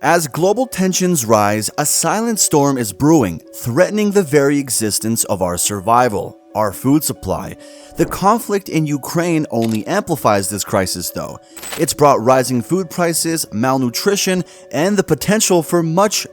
As global tensions rise, a silent storm is brewing, threatening the very existence of our survival, our food supply. The conflict in Ukraine only amplifies this crisis though. It's brought rising food prices, malnutrition, and the potential for much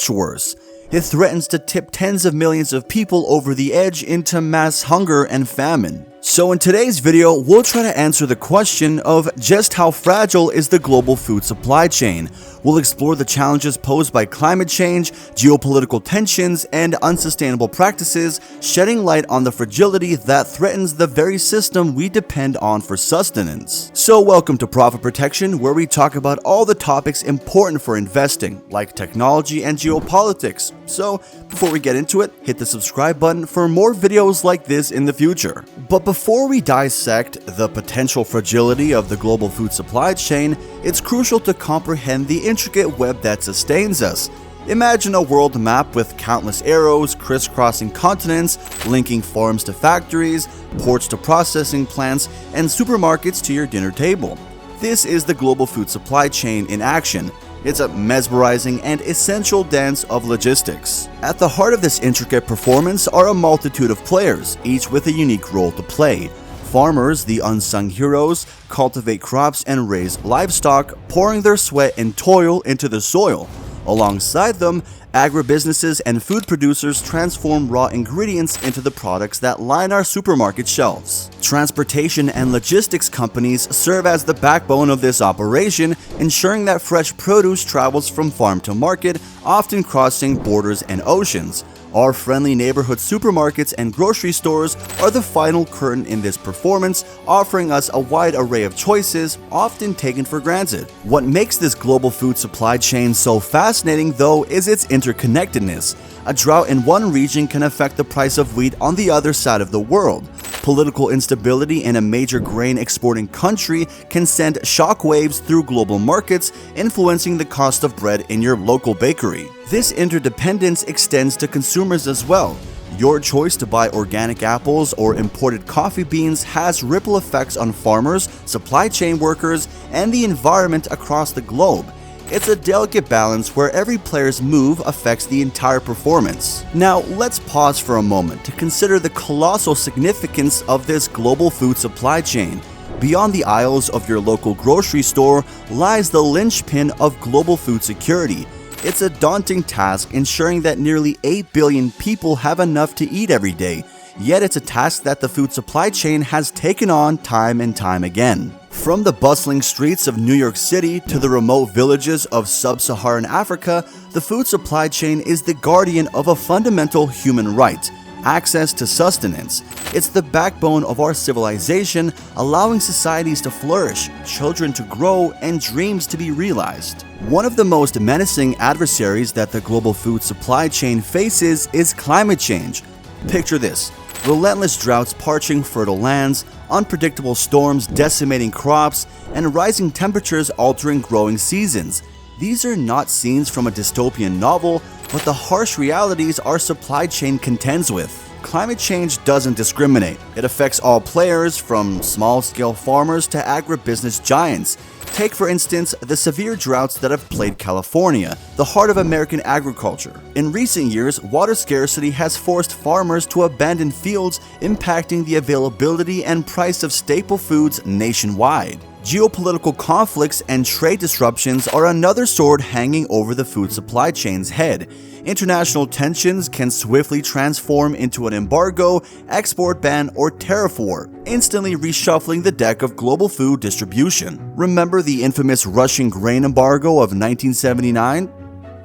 worse. It threatens to tip tens of millions of people over the edge into mass hunger and famine. So in today's video, we'll try to answer the question of just how fragile is the global food supply chain. We'll explore the challenges posed by climate change, geopolitical tensions, and unsustainable practices, shedding light on the fragility that threatens the very system we depend on for sustenance. So welcome to Profit Protection, where we talk about all the topics important for investing, like technology and geopolitics. So before we get into it, hit the subscribe button for more videos like this in the future. But before we dissect the potential fragility of the global food supply chain, it's crucial to comprehend the intricate web that sustains us. Imagine a world map with countless arrows crisscrossing continents, linking farms to factories, ports to processing plants, and supermarkets to your dinner table. This is the global food supply chain in action. It's a mesmerizing and essential dance of logistics. At the heart of this intricate performance are a multitude of players, each with a unique role to play. Farmers, the unsung heroes, cultivate crops and raise livestock, pouring their sweat and toil into the soil. Alongside them, agribusinesses and food producers transform raw ingredients into the products that line our supermarket shelves. Transportation and logistics companies serve as the backbone of this operation, ensuring that fresh produce travels from farm to market, often crossing borders and oceans. Our friendly neighborhood supermarkets and grocery stores are the final curtain in this performance, offering us a wide array of choices, often taken for granted. What makes this global food supply chain so fascinating, though, is its interconnectedness. A drought in one region can affect the price of wheat on the other side of the world. Political instability in a major grain exporting country can send shockwaves through global markets, influencing the cost of bread in your local bakery. This interdependence extends to consumers as well. Your choice to buy organic apples or imported coffee beans has ripple effects on farmers, supply chain workers, and the environment across the globe. It's a delicate balance where every player's move affects the entire performance. Now, let's pause for a moment to consider the colossal significance of this global food supply chain. Beyond the aisles of your local grocery store lies the linchpin of global food security. It's a daunting task ensuring that nearly 8 billion people have enough to eat every day. Yet it's a task that the food supply chain has taken on time and time again. From the bustling streets of New York City to the remote villages of sub-Saharan Africa, the food supply chain is the guardian of a fundamental human right: access to sustenance. It's the backbone of our civilization, allowing societies to flourish, children to grow, and dreams to be realized. One of the most menacing adversaries that the global food supply chain faces is climate change. Picture this: relentless droughts parching fertile lands, unpredictable storms decimating crops, and rising temperatures altering growing seasons. These are not scenes from a dystopian novel, but the harsh realities our supply chain contends with. Climate change doesn't discriminate. It affects all players, from small-scale farmers to agribusiness giants. Take, for instance, the severe droughts that have plagued California, the heart of American agriculture. In recent years, water scarcity has forced farmers to abandon fields, impacting the availability and price of staple foods nationwide. Geopolitical conflicts and trade disruptions are another sword hanging over the food supply chain's head. International tensions can swiftly transform into an embargo, export ban, or tariff war, instantly reshuffling the deck of global food distribution. Remember the infamous Russian grain embargo of 1979?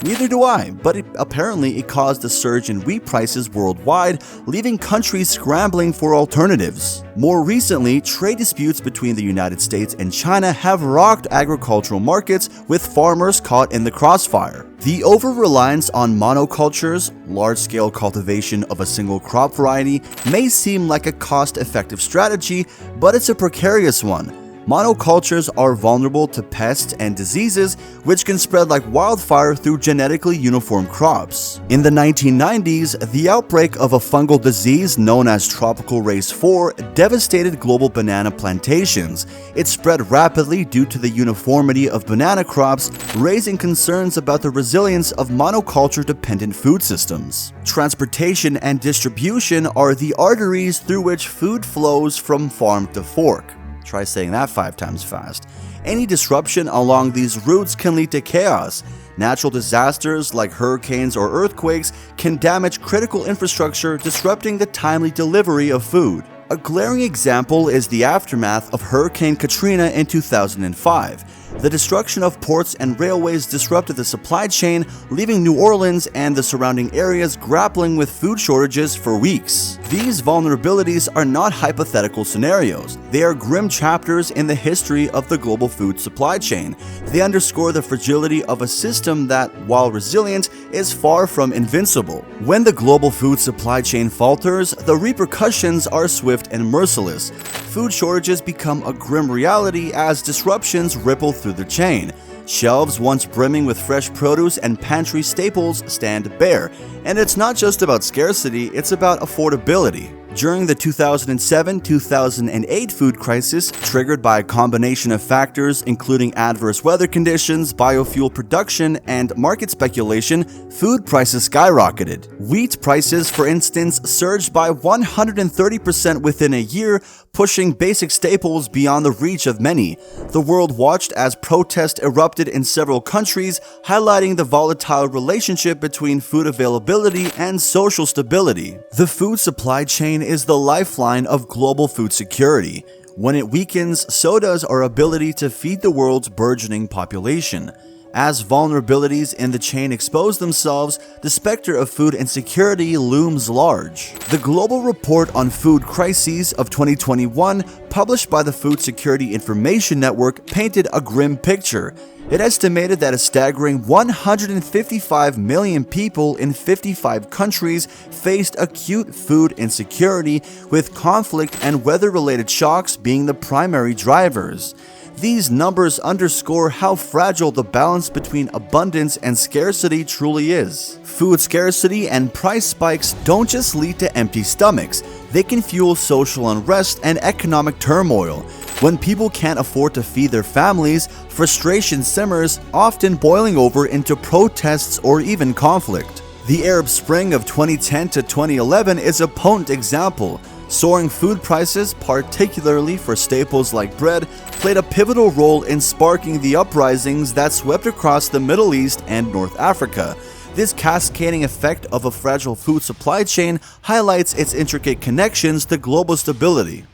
Neither do I, but apparently it caused a surge in wheat prices worldwide, leaving countries scrambling for alternatives. More recently, trade disputes between the United States and China have rocked agricultural markets, with farmers caught in the crossfire. The over-reliance on monocultures, large-scale cultivation of a single crop variety, may seem like a cost-effective strategy, but it's a precarious one. Monocultures are vulnerable to pests and diseases, which can spread like wildfire through genetically uniform crops. In the 1990s, the outbreak of a fungal disease known as Tropical Race 4 devastated global banana plantations. It spread rapidly due to the uniformity of banana crops, raising concerns about the resilience of monoculture-dependent food systems. Transportation and distribution are the arteries through which food flows from farm to fork. Try saying that 5 times fast. Any disruption along these routes can lead to chaos. Natural disasters like hurricanes or earthquakes can damage critical infrastructure, disrupting the timely delivery of food. A glaring example is the aftermath of Hurricane Katrina in 2005. The destruction of ports and railways disrupted the supply chain, leaving New Orleans and the surrounding areas grappling with food shortages for weeks. These vulnerabilities are not hypothetical scenarios. They are grim chapters in the history of the global food supply chain. They underscore the fragility of a system that, while resilient, is far from invincible. When the global food supply chain falters, the repercussions are swift and merciless. Food shortages become a grim reality as disruptions ripple through the chain. Shelves once brimming with fresh produce and pantry staples stand bare. And it's not just about scarcity, it's about affordability. During the 2007-2008 food crisis, triggered by a combination of factors including adverse weather conditions, biofuel production, and market speculation, food prices skyrocketed. Wheat prices, for instance, surged by 130% within a year, pushing basic staples beyond the reach of many. The world watched as protests erupted in several countries, highlighting the volatile relationship between food availability and social stability. The food supply chain is the lifeline of global food security. When it weakens, so does our ability to feed the world's burgeoning population. As vulnerabilities in the chain expose themselves, the specter of food insecurity looms large. The Global Report on Food Crises of 2021, published by the Food Security Information Network, painted a grim picture. It estimated that a staggering 155 million people in 55 countries faced acute food insecurity, with conflict and weather-related shocks being the primary drivers. These numbers underscore how fragile the balance between abundance and scarcity truly is. Food scarcity and price spikes don't just lead to empty stomachs, they can fuel social unrest and economic turmoil. When people can't afford to feed their families, frustration simmers, often boiling over into protests or even conflict. The Arab Spring of 2010 to 2011 is a potent example. Soaring food prices, particularly for staples like bread, played a pivotal role in sparking the uprisings that swept across the Middle East and North Africa. This cascading effect of a fragile food supply chain highlights its intricate connections to global stability.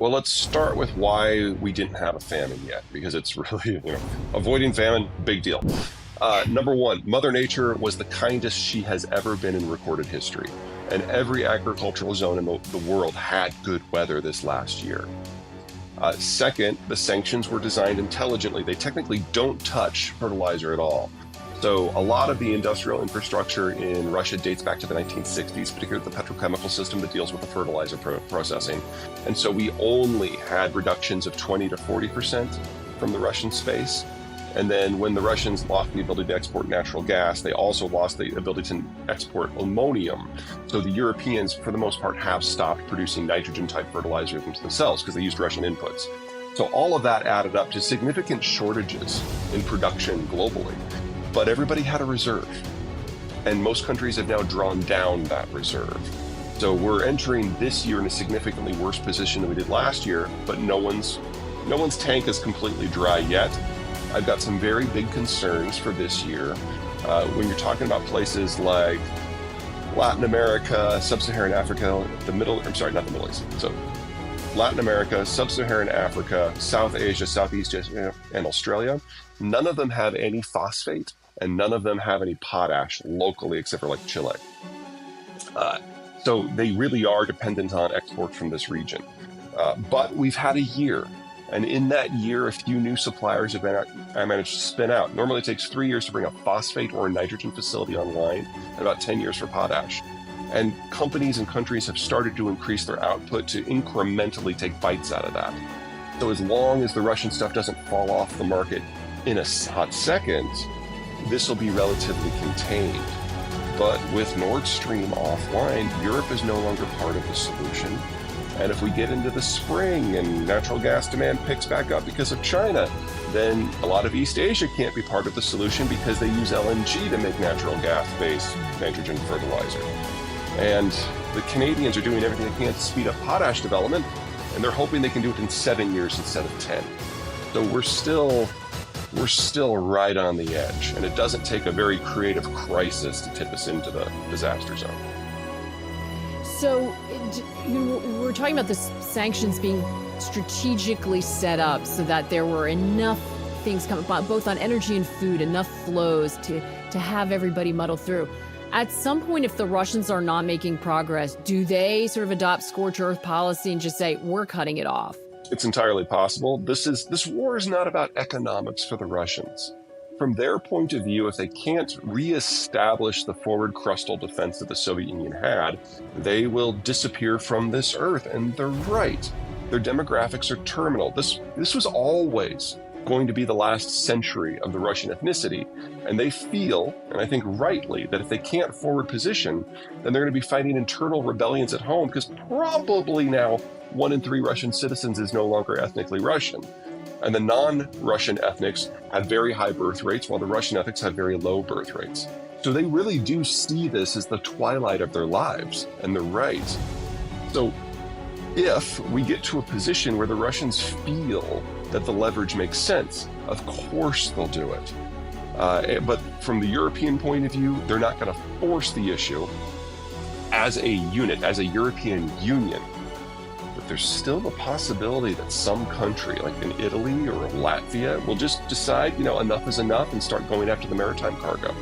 Well, let's start with why we didn't have a famine yet, because it's really, avoiding famine, big deal. Number one, Mother Nature was the kindest she has ever been in recorded history, and every agricultural zone in the world had good weather this last year. Second, the sanctions were designed intelligently. They technically don't touch fertilizer at all. So a lot of the industrial infrastructure in Russia dates back to the 1960s, particularly the petrochemical system that deals with the fertilizer processing. And so we only had reductions of 20 to 40% from the Russian space. And then when the Russians lost the ability to export natural gas, they also lost the ability to export ammonium. So the Europeans, for the most part, have stopped producing nitrogen-type fertilizer themselves because they used Russian inputs. So all of that added up to significant shortages in production globally. But everybody had a reserve, and most countries have now drawn down that reserve. So we're entering this year in a significantly worse position than we did last year, but no one's tank is completely dry yet. I've got some very big concerns for this year. When you're talking about places like Latin America, Sub-Saharan Africa, not the Middle East. So Latin America, Sub-Saharan Africa, South Asia, Southeast Asia, and Australia, none of them have any phosphate, and none of them have any potash locally except for like Chile. So they really are dependent on export from this region. But we've had a year, and in that year, a few new suppliers have managed to spin out. Normally it takes 3 years to bring a phosphate or a nitrogen facility online, and about 10 years for potash. And companies and countries have started to increase their output to incrementally take bites out of that. So as long as the Russian stuff doesn't fall off the market in a hot second, this will be relatively contained. But with Nord Stream offline, Europe is no longer part of the solution. And if we get into the spring and natural gas demand picks back up because of China, then a lot of East Asia can't be part of the solution because they use LNG to make natural gas-based nitrogen fertilizer. And the Canadians are doing everything they can to speed up potash development, and they're hoping they can do it in 7 years instead of 10. So we're still right on the edge, and it doesn't take a very creative crisis to tip us into the disaster zone. So we're talking about the sanctions being strategically set up so that there were enough things coming, both on energy and food, enough flows to have everybody muddle through. At some point, if the Russians are not making progress, do they sort of adopt scorched earth policy and just say, we're cutting it off? It's entirely possible. This war is not about economics for the Russians. From their point of view, if they can't reestablish the forward crustal defense that the Soviet Union had, they will disappear from this earth. And they're right. Their demographics are terminal. This was always going to be the last century of the Russian ethnicity. And they feel, and I think rightly, that if they can't forward position, then they're going to be fighting internal rebellions at home, because probably now 1 in 3 Russian citizens is no longer ethnically Russian. And the non-Russian ethnics have very high birth rates, while the Russian ethnics have very low birth rates. So they really do see this as the twilight of their lives, and they're right. So if we get to a position where the Russians feel that the leverage makes sense, of course they'll do it. But from the European point of view, they're not going to force the issue as a unit, as a European Union. But there's still the possibility that some country, like in Italy or Latvia, will just decide, enough is enough and start going after the maritime cargo.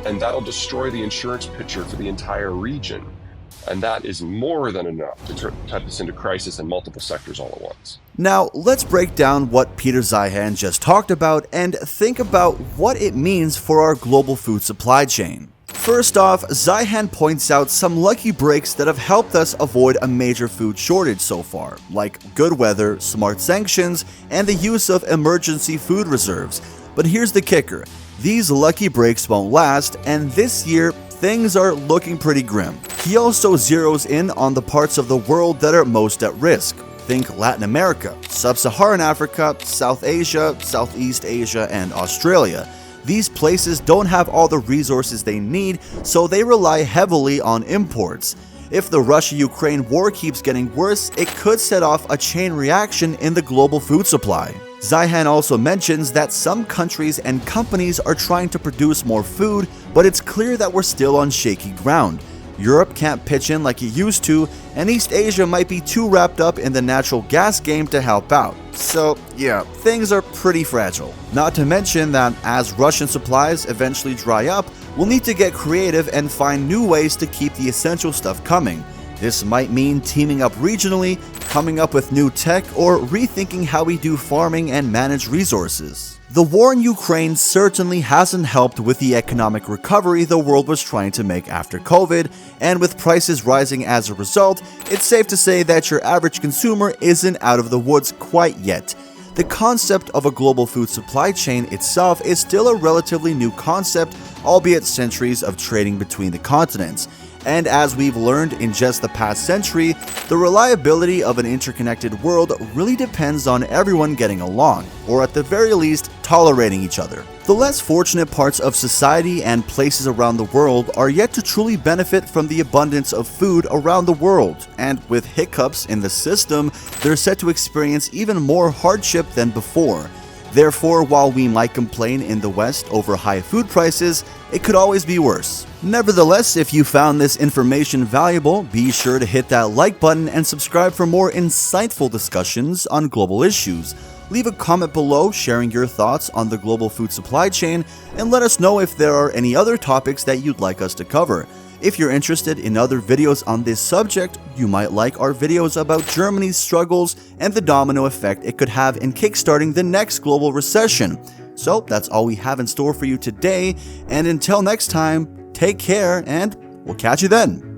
And that'll destroy the insurance picture for the entire region. And that is more than enough to type this into crisis in multiple sectors all at once. Now, let's break down what Peter Zeihan just talked about and think about what it means for our global food supply chain. First off, Zeihan points out some lucky breaks that have helped us avoid a major food shortage so far, like good weather, smart sanctions, and the use of emergency food reserves. But here's the kicker. These lucky breaks won't last, and this year, things are looking pretty grim. He also zeroes in on the parts of the world that are most at risk. Think Latin America, Sub-Saharan Africa, South Asia, Southeast Asia, and Australia. These places don't have all the resources they need, so they rely heavily on imports. If the Russia-Ukraine war keeps getting worse, it could set off a chain reaction in the global food supply. Zeihan also mentions that some countries and companies are trying to produce more food, but it's clear that we're still on shaky ground. Europe can't pitch in like it used to, and East Asia might be too wrapped up in the natural gas game to help out. So yeah, things are pretty fragile. Not to mention that as Russian supplies eventually dry up, we'll need to get creative and find new ways to keep the essential stuff coming. This might mean teaming up regionally, coming up with new tech, or rethinking how we do farming and manage resources. The war in Ukraine certainly hasn't helped with the economic recovery the world was trying to make after COVID, and with prices rising as a result, it's safe to say that your average consumer isn't out of the woods quite yet. The concept of a global food supply chain itself is still a relatively new concept, albeit centuries of trading between the continents. And as we've learned in just the past century, the reliability of an interconnected world really depends on everyone getting along, or at the very least, tolerating each other. The less fortunate parts of society and places around the world are yet to truly benefit from the abundance of food around the world, and with hiccups in the system, they're set to experience even more hardship than before. Therefore, while we might complain in the West over high food prices, it could always be worse. Nevertheless, if you found this information valuable, be sure to hit that like button and subscribe for more insightful discussions on global issues. Leave a comment below sharing your thoughts on the global food supply chain, and let us know if there are any other topics that you'd like us to cover. If you're interested in other videos on this subject, you might like our videos about Germany's struggles and the domino effect it could have in kickstarting the next global recession. So that's all we have in store for you today, and until next time, take care and we'll catch you then.